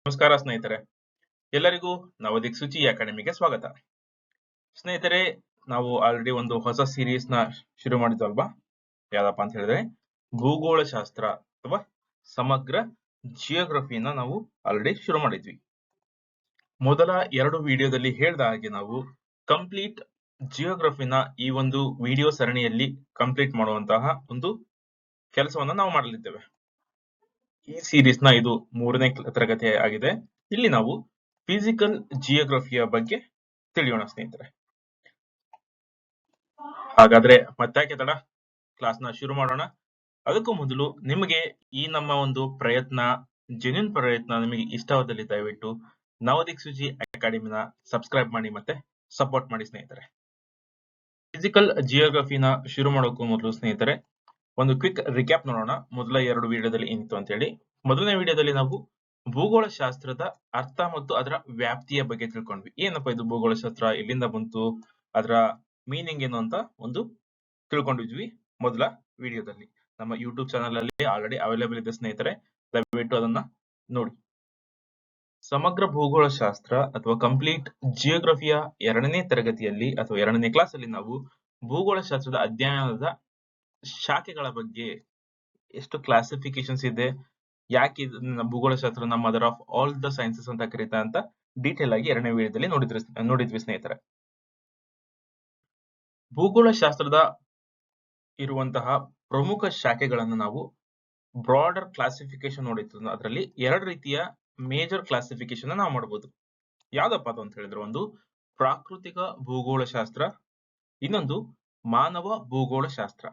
ನಮಸ್ಕಾರ ಸ್ನೇಹಿತರೆ, ಎಲ್ಲರಿಗೂ ನವದಿಕ್ಸೂಚಿ ಅಕಾಡೆಮಿಗೆ ಸ್ವಾಗತ. ಸ್ನೇಹಿತರೆ, ನಾವು ಆಲ್ರೆಡಿ ಒಂದು ಹೊಸ ಸೀರೀಸ್ ನ ಶುರು ಮಾಡಿದ್ವಲ್ವಾ? ಯಾವ್ದಪ್ಪ ಅಂತ ಹೇಳಿದ್ರೆ ಭೂಗೋಳ ಶಾಸ್ತ್ರ ಅಥವಾ ಸಮಗ್ರ ಜಿಯೋಗ್ರಫಿನ ನಾವು ಆಲ್ರೆಡಿ ಶುರು ಮಾಡಿದ್ವಿ. ಮೊದಲ 2 ವಿಡಿಯೋದಲ್ಲಿ ಹೇಳಿದ ಹಾಗೆ ನಾವು ಕಂಪ್ಲೀಟ್ ಜಿಯೋಗ್ರಫಿನ ಈ ಒಂದು ವಿಡಿಯೋ ಸರಣಿಯಲ್ಲಿ ಕಂಪ್ಲೀಟ್ ಮಾಡುವಂತಹ ಒಂದು ಕೆಲಸವನ್ನ ನಾವು ಮಾಡಲಿದ್ದೇವೆ. ಈ ಸೀರೀಸ್ ನ ಇದು 3ನೇ ತರಗತಿ ಆಗಿದೆ. ಇಲ್ಲಿ ನಾವು ಫಿಸಿಕಲ್ ಜಿಯೋಗ್ರಫಿಯ ಬಗ್ಗೆ ತಿಳಿಯೋಣ ಸ್ನೇಹಿತರೆ. ಹಾಗಾದ್ರೆ ಮತ್ತಾಕೆ ತಡ, ಕ್ಲಾಸ್ ನ ಶುರು ಮಾಡೋಣ. ಅದಕ್ಕೂ ಮೊದಲು ನಿಮಗೆ ಈ ನಮ್ಮ ಒಂದು ಪ್ರಯತ್ನ, ಜೆನ್ಯೂನ್ ಪ್ರಯತ್ನ ನಿಮಗೆ ಇಷ್ಟವಾದಲ್ಲಿ ದಯವಿಟ್ಟು ನವದಿಕ್ಸೂಚಿ ಅಕಾಡೆಮಿನ ಸಬ್ಸ್ಕ್ರೈಬ್ ಮಾಡಿ ಮತ್ತೆ ಸಪೋರ್ಟ್ ಮಾಡಿ ಸ್ನೇಹಿತರೆ. ಫಿಸಿಕಲ್ ಜಿಯೋಗ್ರಫಿನ ಶುರು ಮಾಡೋಕ್ಕೂ ಮೊದಲು ಸ್ನೇಹಿತರೆ ಒಂದು ಕ್ವಿಕ್ ರಿಕ್ಯಾಪ್ ನೋಡೋಣ. ಮೊದಲ 2 ವಿಡಿಯೋದಲ್ಲಿ ಏನಿತ್ತು ಅಂತ ಹೇಳಿ. ಮೊದಲನೇ ವಿಡಿಯೋದಲ್ಲಿ ನಾವು ಭೂಗೋಳ ಶಾಸ್ತ್ರದ ಅರ್ಥ ಮತ್ತು ಅದರ ವ್ಯಾಪ್ತಿಯ ಬಗ್ಗೆ ತಿಳ್ಕೊಂಡ್ವಿ. ಏನಪ್ಪಾ ಇದು ಭೂಗೋಳ ಶಾಸ್ತ್ರ, ಎಲ್ಲಿಂದ ಬಂತು, ಅದರ ಮೀನಿಂಗ್ ಏನು ಅಂತ ಒಂದು ತಿಳ್ಕೊಂಡಿದ್ವಿ ಮೊದಲ ವಿಡಿಯೋದಲ್ಲಿ. ನಮ್ಮ ಯೂಟ್ಯೂಬ್ ಚಾನಲ್ ಅಲ್ಲಿ ಆಲ್ರೆಡಿ ಅವೈಲೇಬಲ್ ಇದೆ ಸ್ನೇಹಿತರೆ, ದಯವಿಟ್ಟು ಅದನ್ನ ನೋಡಿ. ಸಮಗ್ರ ಭೂಗೋಳ ಶಾಸ್ತ್ರ ಅಥವಾ ಕಂಪ್ಲೀಟ್ ಜಿಯೋಗ್ರಫಿಯ 2ನೇ ತರಗತಿಯಲ್ಲಿ ಅಥವಾ 2ನೇ ಕ್ಲಾಸ್ ಅಲ್ಲಿ ನಾವು ಭೂಗೋಳ ಶಾಸ್ತ್ರದ ಅಧ್ಯಯನದ ಶಾಖೆಗಳ ಬಗ್ಗೆ, ಎಷ್ಟು ಕ್ಲಾಸಿಫಿಕೇಶನ್ಸ್ ಇದೆ, ಯಾಕೆ ಭೂಗೋಳ ಶಾಸ್ತ್ರ mother of all the sciences ಅಂತ ಕರೀತಾ ಅಂತ ಡೀಟೇಲ್ ಆಗಿ 2ನೇ ವಿಡಿಯೋದಲ್ಲಿ ನೋಡಿದ್ವಿ ಸ್ನೇಹಿತರೆ. ಭೂಗೋಳ ಶಾಸ್ತ್ರದ ಇರುವಂತಹ ಪ್ರಮುಖ ಶಾಖೆಗಳನ್ನು ನಾವು ಬ್ರಾಡರ್ ಕ್ಲಾಸಿಫಿಕೇಶನ್ ನೋಡಿತ್ತು. ಅದರಲ್ಲಿ 2 ರೀತಿಯ ಮೇಜರ್ ಕ್ಲಾಸಿಫಿಕೇಶನ್ ನಾವು ಮಾಡಬಹುದು. ಯಾವ್ದಪ್ಪ ಅದು ಅಂತ ಹೇಳಿದ್ರೆ, ಒಂದು ಪ್ರಾಕೃತಿಕ ಭೂಗೋಳ ಶಾಸ್ತ್ರ, ಇನ್ನೊಂದು ಮಾನವ ಭೂಗೋಳ ಶಾಸ್ತ್ರ.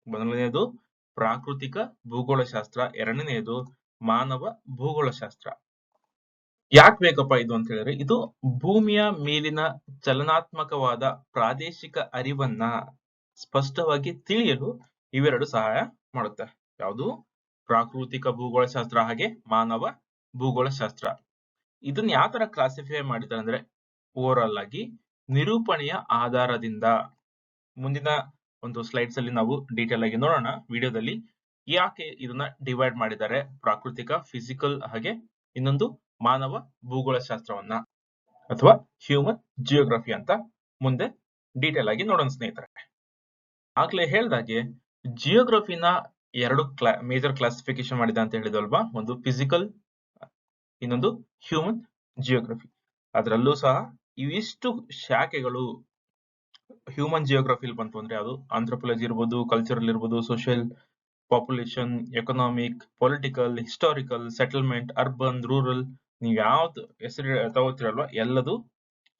ಮೊದಲನೆಯದು ಪ್ರಾಕೃತಿಕ ಭೂಗೋಳ ಶಾಸ್ತ್ರ, 2ನೇದು ಮಾನವ ಭೂಗೋಳ ಶಾಸ್ತ್ರ. ಯಾಕೆ ಬೇಕಪ್ಪ ಇದು ಅಂತ ಹೇಳಿದ್ರೆ, ಇದು ಭೂಮಿಯ ಮೇಲಿನ ಚಲನಾತ್ಮಕವಾದ ಪ್ರಾದೇಶಿಕ ಅರಿವನ್ನ ಸ್ಪಷ್ಟವಾಗಿ ತಿಳಿಯಲು ಇವೆರಡು ಸಹಾಯ ಮಾಡುತ್ತೆ. ಯಾವುದು? ಪ್ರಾಕೃತಿಕ ಭೂಗೋಳ ಶಾಸ್ತ್ರ ಹಾಗೆ ಮಾನವ ಭೂಗೋಳ ಶಾಸ್ತ್ರ. ಇದನ್ನ ಯಾವ ತರ ಕ್ಲಾಸಿಫೈ ಮಾಡಿದ್ದಾರೆ ಅಂದ್ರೆ, ಓವರ್ ಆಲ್ ಆಗಿ ನಿರೂಪಣೆಯ ಆಧಾರದಿಂದ. ಮುಂದಿನ ಒಂದು ಸ್ಲೈಡ್ಸ್ ಅಲ್ಲಿ ನಾವು ಡೀಟೇಲ್ ಆಗಿ ನೋಡೋಣ ವಿಡಿಯೋದಲ್ಲಿ ಯಾಕೆ ಇದನ್ನ ಡಿವೈಡ್ ಮಾಡಿದ್ದಾರೆ, ಪ್ರಾಕೃತಿಕ, ಫಿಸಿಕಲ್ ಹಾಗೆ ಇನ್ನೊಂದು ಮಾನವ ಭೂಗೋಳ ಶಾಸ್ತ್ರವನ್ನ ಅಥವಾ ಹ್ಯೂಮನ್ ಜಿಯೋಗ್ರಫಿ ಅಂತ ಮುಂದೆ ಡೀಟೇಲ್ ಆಗಿ ನೋಡೋಣ ಸ್ನೇಹಿತರೆ. ಆಗ್ಲೇ ಹೇಳ್ದಾಗೆ ಜಿಯೋಗ್ರಫಿನ 2 ಮೇಜರ್ ಕ್ಲಾಸಿಫಿಕೇಶನ್ ಮಾಡಿದ ಅಂತ ಹೇಳಿದಲ್ವಾ, ಒಂದು ಫಿಸಿಕಲ್, ಇನ್ನೊಂದು ಹ್ಯೂಮನ್ ಜಿಯೋಗ್ರಫಿ. ಅದರಲ್ಲೂ ಸಹ ಇವಿಷ್ಟು ಶಾಖೆಗಳು ಹ್ಯೂಮನ್ ಜಿಯೋಗ್ರಫಿಲಿ ಬಂತು ಅಂದ್ರೆ ಅದು ಆಂಥ್ರೋಪಾಲಜಿ ಇರ್ಬೋದು, ಕಲ್ಚರಲ್ ಇರ್ಬೋದು, social, population, economic, political, historical, settlement, urban, rural, ನೀವು ಯಾವ್ದು ಹೆಸರು ತಗೋತಿರಲ್ವಾ ಎಲ್ಲದು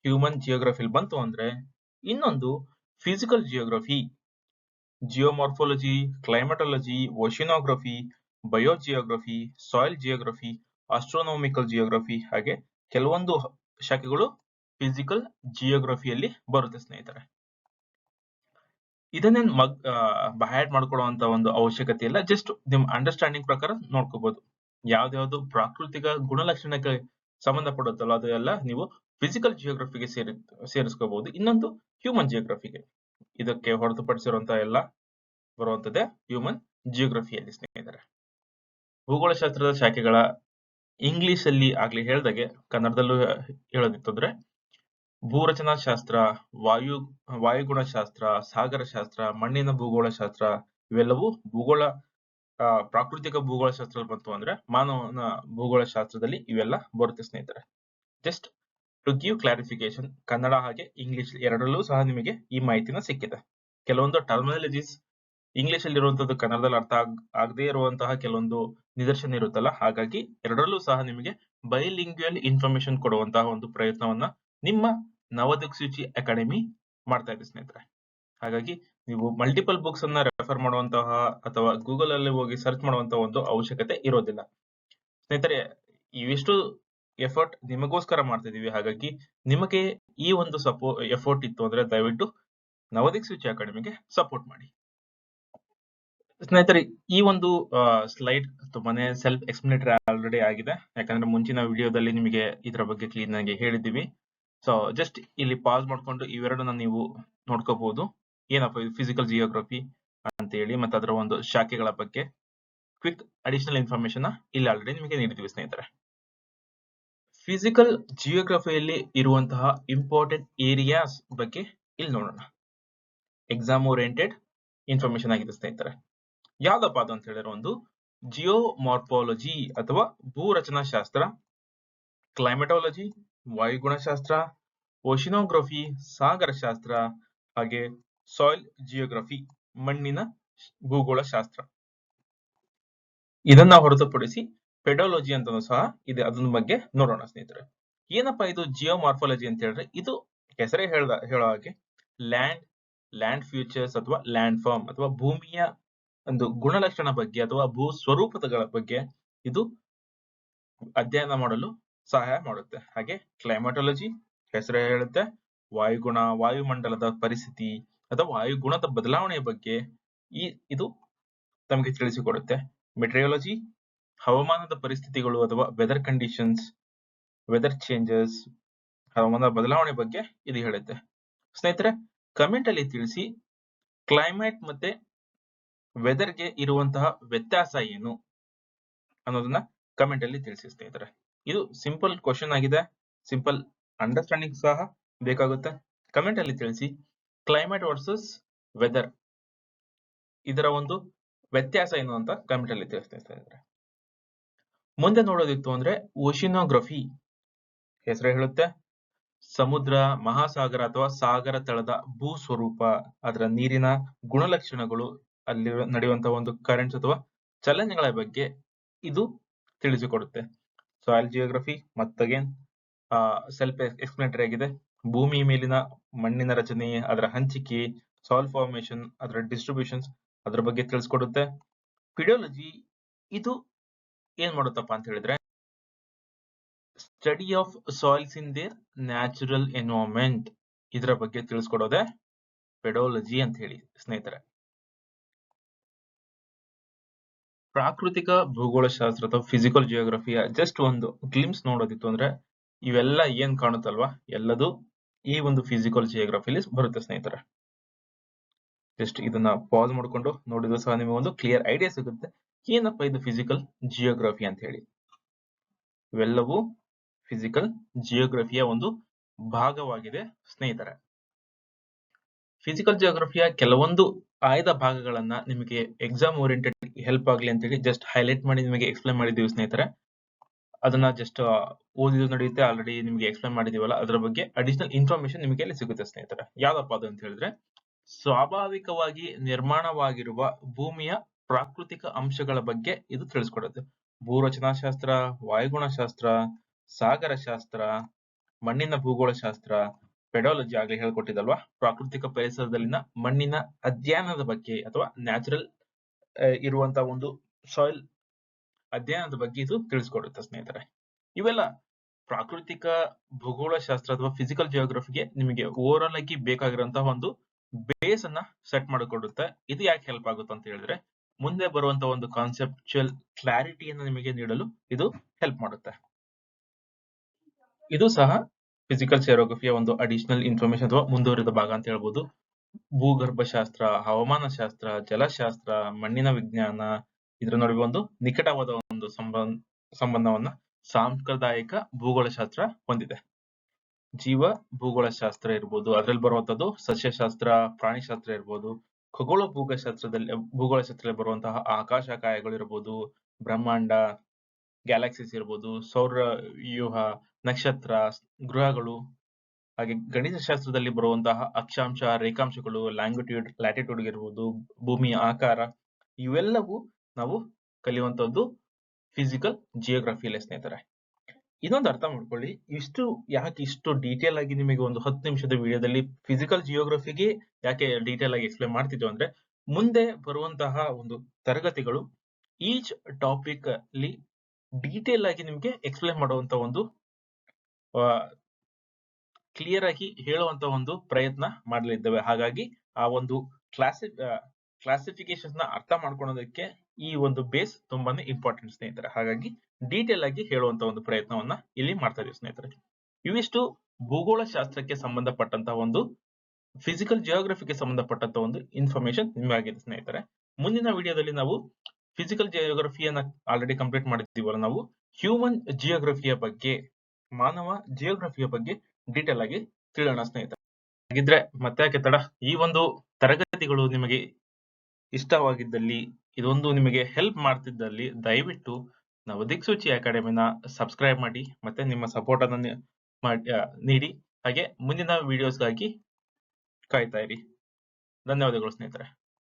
ಹ್ಯೂಮನ್ ಜಿಯೋಗ್ರಫಿಲಿ ಬಂತು ಅಂದ್ರೆ. ಇನ್ನೊಂದು physical geography, geomorphology, climatology, oceanography, biogeography, soil geography, astronomical geography ಹಾಗೆ ಕೆಲವೊಂದು ಶಾಖೆಗಳು ಫಿಸಿಕಲ್ ಜಿಯೋಗ್ರಫಿಯಲ್ಲಿ ಬರುತ್ತೆ ಸ್ನೇಹಿತರೆ. ಇದನ್ನೇನು ಬಹ್ಯಾಟ್ ಮಾಡ್ಕೊಳ್ಳುವಂತ ಒಂದು ಅವಶ್ಯಕತೆ ಇಲ್ಲ. ಜಸ್ಟ್ ನಿಮ್ ಅಂಡರ್ಸ್ಟ್ಯಾಂಡಿಂಗ್ ಪ್ರಕಾರ ನೋಡ್ಕೋಬಹುದು. ಯಾವ್ದಾವ್ದು ಪ್ರಾಕೃತಿಕ ಗುಣಲಕ್ಷಣಕ್ಕೆ ಸಂಬಂಧಪಡುತ್ತಲ್ಲ ಅದೆಲ್ಲ ನೀವು ಫಿಸಿಕಲ್ ಜಿಯೋಗ್ರಫಿಗೆ ಸೇರಿಸ್ಕೋಬಹುದು. ಇನ್ನೊಂದು ಹ್ಯೂಮನ್ ಜಿಯೋಗ್ರಫಿಗೆ. ಇದಕ್ಕೆ ಹೊರತುಪಡಿಸಿರುವಂತಹ ಎಲ್ಲ ಬರುವಂತದ್ದೇ ಹ್ಯೂಮನ್ ಜಿಯೋಗ್ರಫಿಯಲ್ಲಿ ಸ್ನೇಹಿತರೆ. ಭೂಗೋಳಶಾಸ್ತ್ರದ ಶಾಖೆಗಳ ಇಂಗ್ಲಿಷ್ ಅಲ್ಲಿ ಆಗ್ಲಿ ಹೇಳ್ದಾಗೆ ಕನ್ನಡದಲ್ಲೂ ಹೇಳೋದಿತ್ತಂದ್ರೆ ಭೂರಚನಾ ಶಾಸ್ತ್ರ, ವಾಯುಗುಣಶಾಸ್ತ್ರ, ಸಾಗರ ಶಾಸ್ತ್ರ, ಮಣ್ಣಿನ ಭೂಗೋಳ ಶಾಸ್ತ್ರ, ಇವೆಲ್ಲವೂ ಭೂಗೋಳ ಪ್ರಾಕೃತಿಕ ಭೂಗೋಳ ಶಾಸ್ತ್ರ ಬಂತು ಅಂದ್ರೆ ಮಾನವನ ಭೂಗೋಳ ಶಾಸ್ತ್ರದಲ್ಲಿ ಇವೆಲ್ಲ ಬರುತ್ತೆ ಸ್ನೇಹಿತರೆ. Just to give clarification, Kannada ಹಾಗೆ ಇಂಗ್ಲಿಷ್ ಎರಡರಲ್ಲೂ ಸಹ ನಿಮಗೆ ಈ ಮಾಹಿತಿನ ಸಿಕ್ಕಿದೆ. ಕೆಲವೊಂದು ಟರ್ಮಿನಾಲಜೀಸ್ ಇಂಗ್ಲಿಷ್ ಅಲ್ಲಿ ಇರುವಂತದ್ದು ಕನ್ನಡದಲ್ಲಿ ಅರ್ಥ ಆಗದೇ ಇರುವಂತಹ ಕೆಲವೊಂದು ನಿದರ್ಶನ ಇರುತ್ತಲ್ಲ, ಹಾಗಾಗಿ ಎರಡರಲ್ಲೂ ಸಹ ನಿಮಗೆ ಬೈಲಿಂಗ್ಯುಯಲ್ ಇನ್ಫಾರ್ಮೇಶನ್ ಕೊಡುವಂತಹ ಒಂದು ಪ್ರಯತ್ನವನ್ನ ನಿಮ್ಮ ನವದಿಕ್ಸೂಚಿ ಅಕಾಡೆಮಿ ಮಾಡ್ತಾ ಇದೆ ಸ್ನೇಹಿತರೆ. ಹಾಗಾಗಿ ನೀವು ಮಲ್ಟಿಪಲ್ ಬುಕ್ಸ್ ಅನ್ನ ರೆಫರ್ ಮಾಡುವಂತಹ ಅಥವಾ ಗೂಗಲ್ ಅಲ್ಲಿ ಹೋಗಿ ಸರ್ಚ್ ಮಾಡುವಂತಹ ಒಂದು ಅವಶ್ಯಕತೆ ಇರೋದಿಲ್ಲ ಸ್ನೇಹಿತರೆ. ಇವಿಷ್ಟು ಎಫರ್ಟ್ ನಿಮಗೋಸ್ಕರ ಮಾಡ್ತಾ ಇದೀವಿ. ಹಾಗಾಗಿ ನಿಮಗೆ ಈ ಒಂದು ಎಫರ್ಟ್ ಇತ್ತು ಅಂದ್ರೆ ದಯವಿಟ್ಟು ನವದಿಕ್ಸೂಚಿ ಅಕಾಡೆಮಿಗೆ ಸಪೋರ್ಟ್ ಮಾಡಿ ಸ್ನೇಹಿತರೆ. ಈ ಒಂದು ಸ್ಲೈಡ್ ತುಂಬಾನೇ ಸೆಲ್ಫ್ ಎಕ್ಸ್ಪ್ಲನೇಟರಿ ಆಲ್ರೆಡಿ ಆಗಿದೆ, ಯಾಕಂದ್ರೆ ಮುಂಚಿನ ವಿಡಿಯೋದಲ್ಲಿ ನಿಮಗೆ ಇದರ ಬಗ್ಗೆ ಕ್ಲೀನ್ ಆಗಿ ಹೇಳಿದ್ದೀವಿ. ಸೊ ಜಸ್ಟ್ ಇಲ್ಲಿ ಪಾಸ್ ಮಾಡ್ಕೊಂಡು ಇವೆರಡನ್ನ ನೀವು ನೋಡ್ಕೋಬಹುದು. ಏನಪ್ಪ ಇದು ಫಿಸಿಕಲ್ ಜಿಯೋಗ್ರಫಿ ಅಂತ ಹೇಳಿ, ಮತ್ತೆ ಅದರ ಒಂದು ಶಾಖೆಗಳ ಬಗ್ಗೆ ಕ್ವಿಕ್ ಅಡಿಷನಲ್ ಇನ್ಫಾರ್ಮೇಶನ್ ಇಲ್ಲಿ ಆಲ್ರೆಡಿ ನಿಮಗೆ ನೀಡಿದ್ವಿ ಸ್ನೇಹಿತರೆ. ಫಿಸಿಕಲ್ ಜಿಯೋಗ್ರಫಿಯಲ್ಲಿ ಇರುವಂತಹ ಇಂಪಾರ್ಟೆಂಟ್ ಏರಿಯಾಸ್ ಬಗ್ಗೆ ಇಲ್ಲಿ ನೋಡೋಣ. ಎಕ್ಸಾಮ್ ಓರಿಯೆಂಟೆಡ್ ಇನ್ಫಾರ್ಮೇಶನ್ ಆಗಿದೆ ಸ್ನೇಹಿತರೆ. ಯಾವ್ದಪ್ಪ ಅದು ಅಂತ ಹೇಳಿದ್ರೆ ಒಂದು ಜಿಯೋಮಾರ್ಫಾಲಜಿ ಅಥವಾ ಭೂರಚನಾಶಾಸ್ತ್ರ, ಕ್ಲೈಮೆಟಾಲಜಿ ವಾಯುಗುಣಶಾಸ್ತ್ರ, ಓಶಿನೋಗ್ರಫಿ ಸಾಗರಶಾಸ್ತ್ರ, ಹಾಗೆ ಸಾಯಿಲ್ ಜಿಯೋಗ್ರಫಿ ಮಣ್ಣಿನ ಭೂಗೋಳ ಶಾಸ್ತ್ರ. ಇದನ್ನ ಹೊರತುಪಡಿಸಿ ಪೆಡಾಲಜಿ ಅಂತನೂ ಸಹ ಇದೆ, ಅದನ್ನ ಬಗ್ಗೆ ನೋಡೋಣ ಸ್ನೇಹಿತರೆ. ಏನಪ್ಪಾ ಇದು ಜಿಯೋಮಾರ್ಫಾಲಜಿ ಅಂತ ಹೇಳಿದ್ರೆ, ಇದು ಹೆಸರೇ ಹೇಳೋ ಹಾಗೆ ಲ್ಯಾಂಡ್ ಫ್ಯೂಚರ್ಸ್ ಅಥವಾ ಲ್ಯಾಂಡ್ ಫಾರ್ಮ್ ಅಥವಾ ಭೂಮಿಯ ಒಂದು ಗುಣಲಕ್ಷಣ ಬಗ್ಗೆ ಅಥವಾ ಭೂ ಸ್ವರೂಪಗಳ ಬಗ್ಗೆ ಇದು ಅಧ್ಯಯನ ಮಾಡಲು ಸಹಾಯ ಮಾಡುತ್ತೆ. ಹಾಗೆ ಕ್ಲೈಮಾಟೊಲಜಿ ಹೆಸರೇ ಹೇಳುತ್ತೆ, ವಾಯುಮಂಡಲದ ಪರಿಸ್ಥಿತಿ ಅಥವಾ ವಾಯುಗುಣದ ಬದಲಾವಣೆಯ ಬಗ್ಗೆ ಇದು ತಮಗೆ ತಿಳಿಸಿಕೊಡುತ್ತೆ. ಮೆಟ್ರಿಯಾಲಜಿ ಹವಾಮಾನದ ಪರಿಸ್ಥಿತಿಗಳು ಅಥವಾ ವೆದರ್ ಕಂಡೀಷನ್ಸ್, ವೆದರ್ ಚೇಂಜಸ್, ಹವಾಮಾನ ಬದಲಾವಣೆ ಬಗ್ಗೆ ಇದು ಹೇಳುತ್ತೆ. ಸ್ನೇಹಿತರೆ, ಕಮೆಂಟ್ ಅಲ್ಲಿ ತಿಳಿಸಿ ಕ್ಲೈಮೇಟ್ ಮತ್ತೆ ವೆದರ್ಗೆ ಇರುವಂತಹ ವ್ಯತ್ಯಾಸ ಏನು ಅನ್ನೋದನ್ನ ಕಮೆಂಟ್ ಅಲ್ಲಿ ತಿಳಿಸಿ ಸ್ನೇಹಿತರೆ. ಇದು ಸಿಂಪಲ್ ಕ್ವಶನ್ ಆಗಿದೆ, ಸಿಂಪಲ್ ಅಂಡರ್ಸ್ಟ್ಯಾಂಡಿಂಗ್ ಸಹ ಬೇಕಾಗುತ್ತೆ. ಕಮೆಂಟ್ ಅಲ್ಲಿ ತಿಳಿಸಿ ಕ್ಲೈಮೇಟ್ ವರ್ಸಸ್ ವೆದರ್ ಇದರ ಒಂದು ವ್ಯತ್ಯಾಸ ಏನು ಅಂತ ಕಮೆಂಟ್ ಅಲ್ಲಿ ತಿಳಿಸ್ತಾ. ಮುಂದೆ ನೋಡೋದಿತ್ತು ಅಂದ್ರೆ ಓಶಿನೋಗ್ರಫಿ ಹೆಸರೇ ಹೇಳುತ್ತೆ, ಸಮುದ್ರ, ಮಹಾಸಾಗರ ಅಥವಾ ಸಾಗರ ತಳದ ಭೂ ಸ್ವರೂಪ, ಅದರ ನೀರಿನ ಗುಣಲಕ್ಷಣಗಳು, ಅಲ್ಲಿ ನಡೆಯುವಂತಹ ಒಂದು ಕರೆಂಟ್ಸ್ ಅಥವಾ ಚಲನೆಗಳ ಬಗ್ಗೆ ಇದು ತಿಳಿಸಿಕೊಡುತ್ತೆ. ಸಾಯಿಲ್ ಜಿಯೋಗ್ರಫಿ ಮತ್ತಗೇನ್ ಸೆಲ್ಫ್ ಎಕ್ಸ್ಪ್ಲೇನಟರಿ ಆಗಿದೆ. ಭೂಮಿ ಮೇಲಿನ ಮಣ್ಣಿನ ರಚನೆ, ಅದರ ಹಂಚಿಕೆ, ಸಾಯಿಲ್ ಫಾರ್ಮೇಶನ್, ಅದರ ಡಿಸ್ಟ್ರಿಬ್ಯೂಷನ್ಸ್ ಅದರ ಬಗ್ಗೆ ತಿಳಿಸ್ಕೊಡುತ್ತೆ. ಪಿಡಿಯಾಲಜಿ ಇದು ಏನ್ ಮಾಡುತ್ತಪ್ಪ ಅಂತ ಹೇಳಿದ್ರೆ, study of soils in their natural environment ಇದರ ಬಗ್ಗೆ ತಿಳಿಸ್ಕೊಡೋದೆ ಪೆಡಾಲಜಿ ಅಂತ ಹೇಳಿ ಸ್ನೇಹಿತರೆ. ಪ್ರಾಕೃತಿಕ ಭೂಗೋಳಶಾಸ್ತ್ರ ಅಥವಾ ಫಿಸಿಕಲ್ ಜಿಯೋಗ್ರಫಿಯ ಜಸ್ಟ್ ಒಂದು ಗ್ಲಿಮ್ಸ್ ನೋಡೋದಿತ್ತು ಅಂದ್ರೆ ಇವೆಲ್ಲ ಏನ್ ಕಾಣುತ್ತಲ್ವಾ ಎಲ್ಲದು ಈ ಒಂದು ಫಿಸಿಕಲ್ ಜಿಯೋಗ್ರಫಿಲಿ ಬರುತ್ತೆ ಸ್ನೇಹಿತರೆ. ಜಸ್ಟ್ ಇದನ್ನ ಪಾಸ್ ಮಾಡ್ಕೊಂಡು ನೋಡಿದ್ರು ಸಹ ನಿಮಗೆ ಒಂದು ಕ್ಲಿಯರ್ ಐಡಿಯಾ ಸಿಗುತ್ತೆ ಏನಪ್ಪಾ ಇದು ಫಿಸಿಕಲ್ ಜಿಯೋಗ್ರಫಿ ಅಂತ ಹೇಳಿ. ಇವೆಲ್ಲವೂ ಫಿಸಿಕಲ್ ಜಿಯೋಗ್ರಫಿಯ ಒಂದು ಭಾಗವಾಗಿದೆ ಸ್ನೇಹಿತರೆ. ಫಿಸಿಕಲ್ ಜಿಯೋಗ್ರಫಿಯ ಕೆಲವೊಂದು ಆಯ್ದ ಭಾಗಗಳನ್ನ ನಿಮಗೆ ಎಕ್ಸಾಮ್ ಓರಿಯೆಂಟೆಡ್ ಹೆಲ್ಪ್ ಆಗಲಿ ಅಂತೇಳಿ ಜಸ್ಟ್ ಹೈಲೈಟ್ ಮಾಡಿ ನಿಮಗೆ ಎಕ್ಸ್ಪ್ಲೇನ್ ಮಾಡಿದೀವಿ ಸ್ನೇಹಿತರೆ. ಅದನ್ನ ಜಸ್ಟ್ ಓದಿದ್ರು ನಡೆಯುತ್ತೆ, ಆಲ್ರೆಡಿ ನಿಮಗೆ ಎಕ್ಸ್ಪ್ಲೇನ್ ಮಾಡಿದೀವಲ್ಲ, ಅದರ ಬಗ್ಗೆ ಅಡಿಷನಲ್ ಇನ್ಫಾರ್ಮೇಶನ್ ನಿಮಗೆ ಅಲ್ಲಿ ಸಿಗುತ್ತೆ ಸ್ನೇಹಿತರೆ. ಯಾವ್ದಪ್ಪ ಅದು ಅಂತ ಹೇಳಿದ್ರೆ, ಸ್ವಾಭಾವಿಕವಾಗಿ ನಿರ್ಮಾಣವಾಗಿರುವ ಭೂಮಿಯ ಪ್ರಾಕೃತಿಕ ಅಂಶಗಳ ಬಗ್ಗೆ ಇದು ತಿಳಿಸ್ಕೊಡುತ್ತೆ. ಭೂರಚನಾಶಾಸ್ತ್ರ, ವಾಯುಗುಣಶಾಸ್ತ್ರ, ಸಾಗರಶಾಸ್ತ್ರ, ಮಣ್ಣಿನ ಭೂಗೋಳಶಾಸ್ತ್ರ, ಪೆಡಾಲಜಿ ಆಗ್ಲಿ ಹೇಳ್ಕೊಟ್ಟಿದಲ್ವಾ, ಪ್ರಾಕೃತಿಕ ಪರಿಸರದಲ್ಲಿನ ಮಣ್ಣಿನ ಅಧ್ಯಯನದ ಬಗ್ಗೆ ಅಥವಾ ನ್ಯಾಚುರಲ್ ಇರುವಂತಹ ಒಂದು ಸಾಯಿಲ್ ಅಧ್ಯಯನದ ಬಗ್ಗೆ ಇದು ತಿಳಿಸ್ಕೊಡುತ್ತೆ ಸ್ನೇಹಿತರೆ. ಇವೆಲ್ಲ ಪ್ರಾಕೃತಿಕ ಭೂಗೋಳಶಾಸ್ತ್ರ ಅಥವಾ ಫಿಸಿಕಲ್ ಜಿಯೋಗ್ರಫಿಗೆ ನಿಮಗೆ ಓವರ್ ಆಲ್ ಆಗಿ ಬೇಕಾಗಿರುವಂತಹ ಒಂದು ಬೇಸ್ ಅನ್ನ ಸೆಟ್ ಮಾಡಿಕೊಡುತ್ತೆ. ಇದು ಯಾಕೆ ಹೆಲ್ಪ್ ಆಗುತ್ತೆ ಅಂತ ಹೇಳಿದ್ರೆ, ಮುಂದೆ ಬರುವಂತಹ ಒಂದು ಕಾನ್ಸೆಪ್ಚುಯಲ್ ಕ್ಲಾರಿಟಿಯನ್ನು ನಿಮಗೆ ನೀಡಲು ಇದು ಹೆಲ್ಪ್ ಮಾಡುತ್ತೆ. ಇದು ಸಹ ಫಿಸಿಕಲ್ ಜಿಯೋಗ್ರಫಿಯ ಒಂದು ಅಡಿಷನಲ್ ಇನ್ಫಾರ್ಮೇಶನ್ ಅಥವಾ ಮುಂದುವರಿದ ಭಾಗ ಅಂತ ಹೇಳ್ಬೋದು. ಭೂಗರ್ಭಶಾಸ್ತ್ರ, ಹವಾಮಾನ ಶಾಸ್ತ್ರ, ಜಲಶಾಸ್ತ್ರ, ಮಣ್ಣಿನ ವಿಜ್ಞಾನ ಇದರ ನಡುವೆ ಒಂದು ನಿಕಟವಾದ ಒಂದು ಸಂಬಂಧವನ್ನ ಸಾಂಪ್ರದಾಯಿಕ ಭೂಗೋಳಶಾಸ್ತ್ರ ಹೊಂದಿದೆ. ಜೀವ ಭೂಗೋಳಶಾಸ್ತ್ರ ಇರ್ಬೋದು, ಅದರಲ್ಲಿ ಬರುವಂತದ್ದು ಸಸ್ಯಶಾಸ್ತ್ರ, ಪ್ರಾಣಿಶಾಸ್ತ್ರ ಇರ್ಬೋದು, ಖಗೋಳ ಭೂಗೋಳಶಾಸ್ತ್ರದಲ್ಲಿ ಬರುವಂತಹ ಆಕಾಶಕಾಯಗಳು ಇರ್ಬೋದು, ಬ್ರಹ್ಮಾಂಡ, ಗ್ಯಾಲಕ್ಸಿಸ್ ಇರ್ಬೋದು, ಸೌರ ವ್ಯೂಹ, ನಕ್ಷತ್ರ, ಗ್ರಹಗಳು, ಹಾಗೆ ಗಣಿತಶಾಸ್ತ್ರದಲ್ಲಿ ಬರುವಂತಹ ಅಕ್ಷಾಂಶ, ರೇಖಾಂಶಗಳು, ಲ್ಯಾಟಿಟ್ಯೂಡ್ ಇರ್ಬೋದು, ಭೂಮಿಯ ಆಕಾರ, ಇವೆಲ್ಲವೂ ನಾವು ಕಲಿಯುವಂತದ್ದು ಫಿಸಿಕಲ್ ಜಿಯೋಗ್ರಫಿಯಲ್ಲಿ ಸ್ನೇಹಿತರೆ. ಇನ್ನೊಂದು ಅರ್ಥ ಮಾಡ್ಕೊಳ್ಳಿ, ಯಾಕೆ ಇಷ್ಟು ಡೀಟೇಲ್ ಆಗಿ ನಿಮಗೆ ಒಂದು 10 ನಿಮಿಷದ ವಿಡಿಯೋದಲ್ಲಿ ಫಿಸಿಕಲ್ ಜಿಯೋಗ್ರಫಿಗೆ ಯಾಕೆ ಡೀಟೇಲ್ ಆಗಿ ಎಕ್ಸ್ಪ್ಲೇನ್ ಮಾಡ್ತಿದ್ವು ಅಂದ್ರೆ, ಮುಂದೆ ಬರುವಂತಹ ಒಂದು ತರಗತಿಗಳು ಈಚ್ ಟಾಪಿಕ್ ಅಲ್ಲಿ ಡೀಟೇಲ್ ಆಗಿ ನಿಮಗೆ ಎಕ್ಸ್ಪ್ಲೇನ್ ಮಾಡುವಂತ ಒಂದು ಕ್ಲಿಯರ್ ಆಗಿ ಹೇಳುವಂತ ಒಂದು ಪ್ರಯತ್ನ ಮಾಡಲಿದ್ದೇವೆ. ಹಾಗಾಗಿ ಆ ಒಂದು ಕ್ಲಾಸಿಫಿಕೇಶನ್ ನ ಅರ್ಥ ಮಾಡ್ಕೊಳ್ಳೋದಕ್ಕೆ ಈ ಒಂದು ಬೇಸ್ ತುಂಬಾನೇ ಇಂಪಾರ್ಟೆಂಟ್ ಸ್ನೇಹಿತರೆ. ಹಾಗಾಗಿ ಡೀಟೇಲ್ ಆಗಿ ಹೇಳುವಂತ ಒಂದು ಪ್ರಯತ್ನವನ್ನ ಇಲ್ಲಿ ಮಾಡ್ತಾ ಇದೀವಿ ಸ್ನೇಹಿತರೆ. ಇವಿಷ್ಟು ಭೂಗೋಳ ಶಾಸ್ತ್ರಕ್ಕೆ ಸಂಬಂಧಪಟ್ಟಂತಹ ಒಂದು ಫಿಸಿಕಲ್ ಜಿಯೋಗ್ರಫಿಗೆ ಸಂಬಂಧಪಟ್ಟಂತ ಒಂದು ಇನ್ಫಾರ್ಮೇಶನ್ ನಿಮಗಾಗಿದೆ ಸ್ನೇಹಿತರೆ. ಮುಂದಿನ ವಿಡಿಯೋದಲ್ಲಿ ನಾವು ಫಿಸಿಕಲ್ ಜಿಯೋಗ್ರಫಿಯನ್ನ ಆಲ್ರೆಡಿ ಕಂಪ್ಲೀಟ್ ಮಾಡಿದ್ದೀವಲ್ಲ, ನಾವು ಹ್ಯೂಮನ್ ಜಿಯೋಗ್ರಫಿಯ ಬಗ್ಗೆ ಮಾನವ ಜಿಯೋಗ್ರಫಿಯ ಬಗ್ಗೆ ಡೀಟೇಲ್ ಆಗಿ ತಿಳಿಯೋಣ ಸ್ನೇಹಿತರೆ. ಹಾಗಿದ್ರೆ ಮತ್ತೆ ಯಾಕೆ ತಡ, ಈ ಒಂದು ತರಗತಿಗಳು ನಿಮಗೆ ಇಷ್ಟವಾಗಿದ್ದಲ್ಲಿ, ಇದೊಂದು ನಿಮಗೆ ಹೆಲ್ಪ್ ಮಾಡ್ತಿದ್ದಲ್ಲಿ ದಯವಿಟ್ಟು ನಾವು ದಿಕ್ಸೂಚಿ ಅಕಾಡೆಮಿನ ಸಬ್ಸ್ಕ್ರೈಬ್ ಮಾಡಿ ಮತ್ತೆ ನಿಮ್ಮ ಸಪೋರ್ಟ್ ಅನ್ನು ನೀಡಿ. ಹಾಗೆ ಮುಂದಿನ ವಿಡಿಯೋಸ್ಗಾಗಿ ಕಾಯ್ತಾ ಇರಿ. ಧನ್ಯವಾದಗಳು ಸ್ನೇಹಿತರೆ.